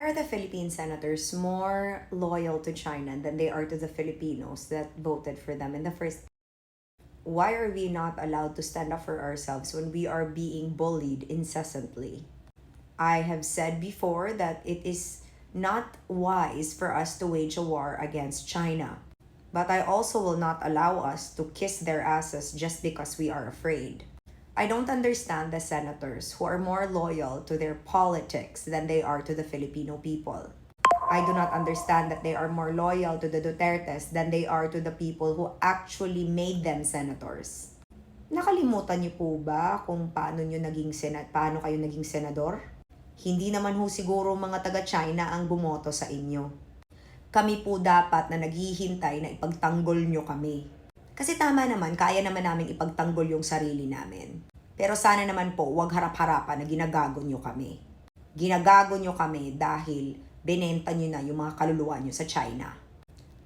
Are the Philippine senators more loyal to China than they are to the Filipinos that voted for them in the first? Why are we not allowed to stand up for ourselves when we are being bullied incessantly? I have said before that it is not wise for us to wage a war against China. But I also will not allow us to kiss their asses just because we are afraid. I don't understand the senators who are more loyal to their politics than they are to the Filipino people. I do not understand that they are more loyal to the Dutertes than they are to the people who actually made them senators. Nakalimutan niyo po ba kung paano kayo naging senador? Hindi naman ho siguro mga taga-China ang bumoto sa inyo. Kami po dapat na naghihintay na ipagtanggol nyo kami. Kasi tama naman, kaya naman namin ipagtanggol yung sarili namin. Pero sana naman po, wag harap-harapan na ginagago nyo kami. Ginagago nyo kami dahil binenta nyo na yung mga kaluluwa nyo sa China.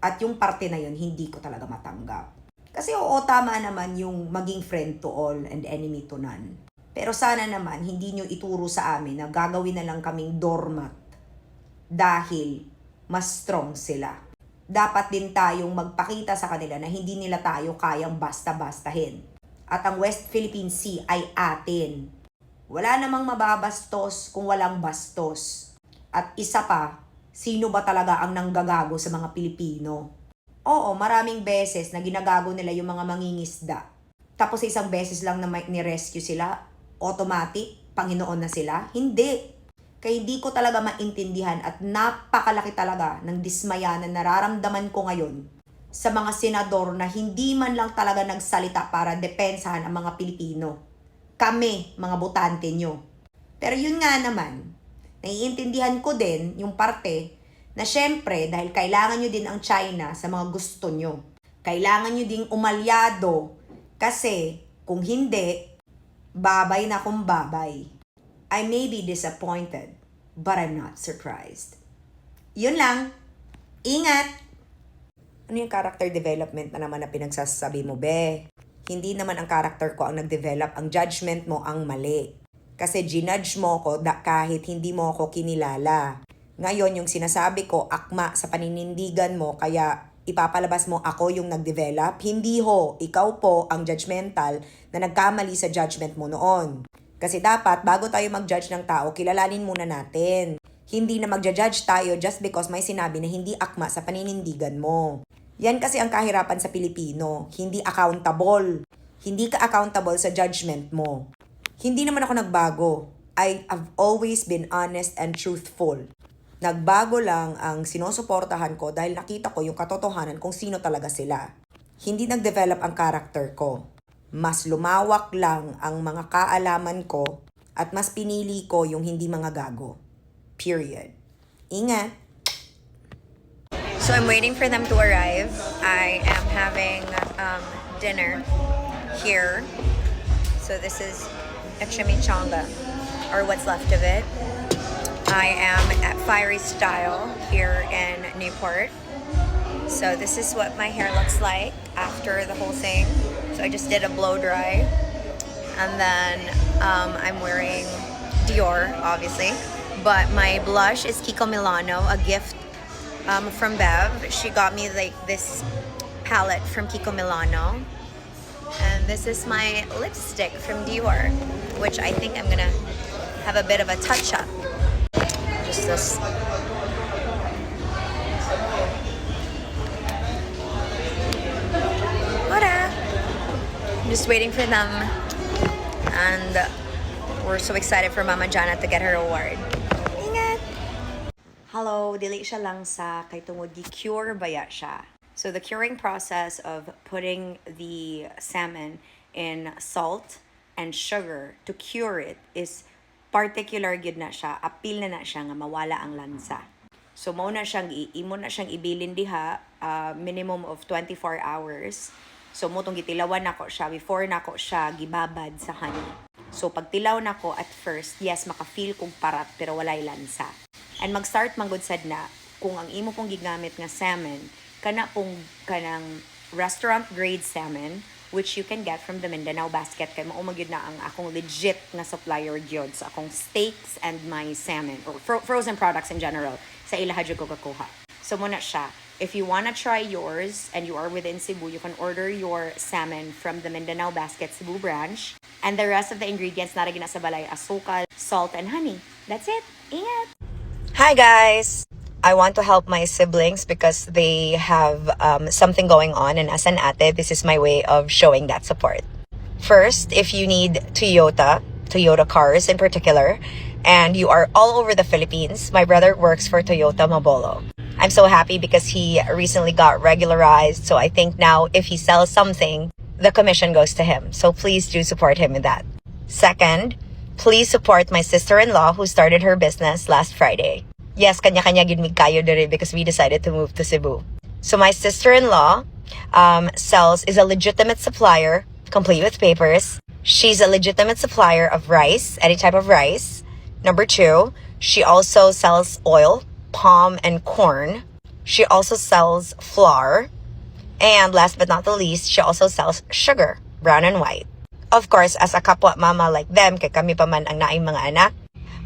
At yung parte na yun, hindi ko talaga matanggap. Kasi oo, tama naman yung maging friend to all and enemy to none. Pero sana naman, hindi nyo ituro sa amin na gagawin na lang kaming doormat dahil mas strong sila. Dapat din tayong magpakita sa kanila na hindi nila tayo kayang basta-bastahin. At ang West Philippine Sea ay atin. Wala namang mababastos kung walang bastos. At isa pa, sino ba talaga ang nanggagago sa mga Pilipino? Oo, maraming beses na ginagago nila yung mga mangingisda. Tapos isang beses lang na ni-rescue sila, automatic, Panginoon na sila? Hindi. Kaya hindi ko talaga maintindihan at napakalaki talaga ng dismaya na nararamdaman ko ngayon sa mga senador na hindi man lang talaga nagsalita para depensahan ang mga Pilipino. Kami, mga botante nyo. Pero yun nga naman, naiintindihan ko din yung parte na syempre dahil kailangan nyo din ang China sa mga gusto nyo. Kailangan nyo ding umalyado kasi kung hindi, babay na kung babay. I may be disappointed, but I'm not surprised. Yun lang. Ingat! Ano yung character development na naman na pinagsasabi mo, be? Hindi naman ang character ko ang nag-develop, ang judgment mo ang mali. Kasi ginudge mo ko kahit hindi mo ako kinilala. Ngayon, yung sinasabi ko, akma sa paninindigan mo, kaya ipapalabas mo ako yung nag-develop. Hindi ho, ikaw po ang judgmental na nagkamali sa judgment mo noon. Kasi dapat, bago tayo mag-judge ng tao, kilalanin muna natin. Hindi na mag-judge tayo just because may sinabi na hindi akma sa paninindigan mo. Yan kasi ang kahirapan sa Pilipino. Hindi accountable. Hindi ka accountable sa judgment mo. Hindi naman ako nagbago. I have always been honest and truthful. Nagbago lang ang sinusuportahan ko dahil nakita ko yung katotohanan kung sino talaga sila. Hindi nag-develop ang character ko. Mas lumawak lang ang mga kaalaman ko at mas pinili ko yung hindi mga gago. Period. Ingat! So I'm waiting for them to arrive. I am having dinner here. So this is a chimichanga, or what's left of it. I am at Fiery Style here in Newport. So this is what my hair looks like after the whole thing. So I just did a blow dry. And then I'm wearing Dior, obviously. But my blush is Kiko Milano, a gift from Bev. She got me like this palette from Kiko Milano. And this is my lipstick from Dior, which I think I'm gonna have a bit of a touch up. Just this. I'm just waiting for them, and we're so excited for Mama Jana to get her award. Ingat! Hello, dili siya lang sa kay tungod gi-cure baya siya. So the curing process of putting the salmon in salt and sugar to cure it is particular gid na siya, apil na siya nga mawala ang lansa. So mo na siyang ibilin diha, minimum of 24 hours. So mo tong gitilawan nako siya before nako siya gibabad sa honey. So pag tilaw nako at first, yes maka-feel kong parat pero walay lansa. And mag-start manggod sad na kung ang imo pong gigamit nga salmon kanang restaurant grade salmon which you can get from the Mindanao Basket. Kay mao magyud na ang akong legit na supplier gyud sa akong steaks and my salmon or frozen products in general sa ilaha jud ko kakuha. So muna siya. If you wanna try yours and you are within Cebu, you can order your salmon from the Mindanao Basket Cebu branch. And the rest of the ingredients na gina sa balay, asukal, salt, and honey. That's it. Ingat! Hi guys! I want to help my siblings because they have something going on, and as an ate, this is my way of showing that support. First, if you need Toyota cars in particular, and you are all over the Philippines, my brother works for Toyota Mabolo. I'm so happy because he recently got regularized, so I think now if he sells something, the commission goes to him. So please do support him in that. Second, please support my sister-in-law who started her business last Friday. Yes, kanya-kanya ginmig kayo dere because we decided to move to Cebu. So my sister-in-law is a legitimate supplier, complete with papers. She's a legitimate supplier of rice, any type of rice. Number 2, she also sells oil, palm, and corn. She also sells flour. And last but not the least, she also sells sugar, brown and white. Of course, as a kapwa mama like them, kay kami pa man ang naing mga anak,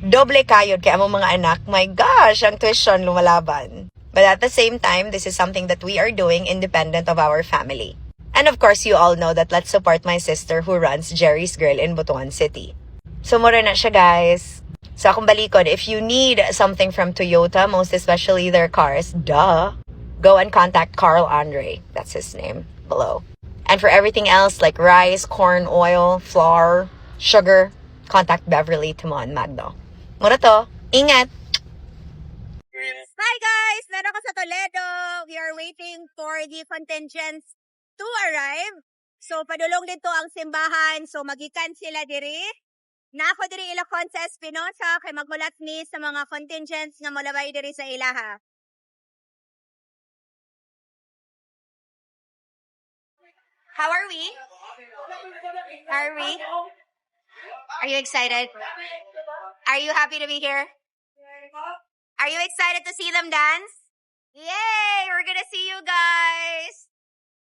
doble kayod kay among mga anak, my gosh, ang tuition lumalaban. But at the same time, this is something that we are doing independent of our family. And of course, you all know that let's support my sister who runs Jerry's Grill in Butuan City. So, mura na siya, guys. So, akong balikod, if you need something from Toyota, most especially their cars, go and contact Carl Andre. That's his name below. And for everything else like rice, corn, oil, flour, sugar, contact Beverly, Timon, Magdo. Mura to. Ingat! Hi guys! Meron ko sa Toledo. We are waiting for the contingents to arrive. So, padulong dito ang simbahan. So, magikan sila diri. Na ako diri Ilocon sa Espinosa kay magulat ni sa mga contingents nga molabay diri sa ilaha. How are we? Are we? Are you excited? Are you happy to be here? Are you excited to see them dance? Yay! We're gonna see you guys!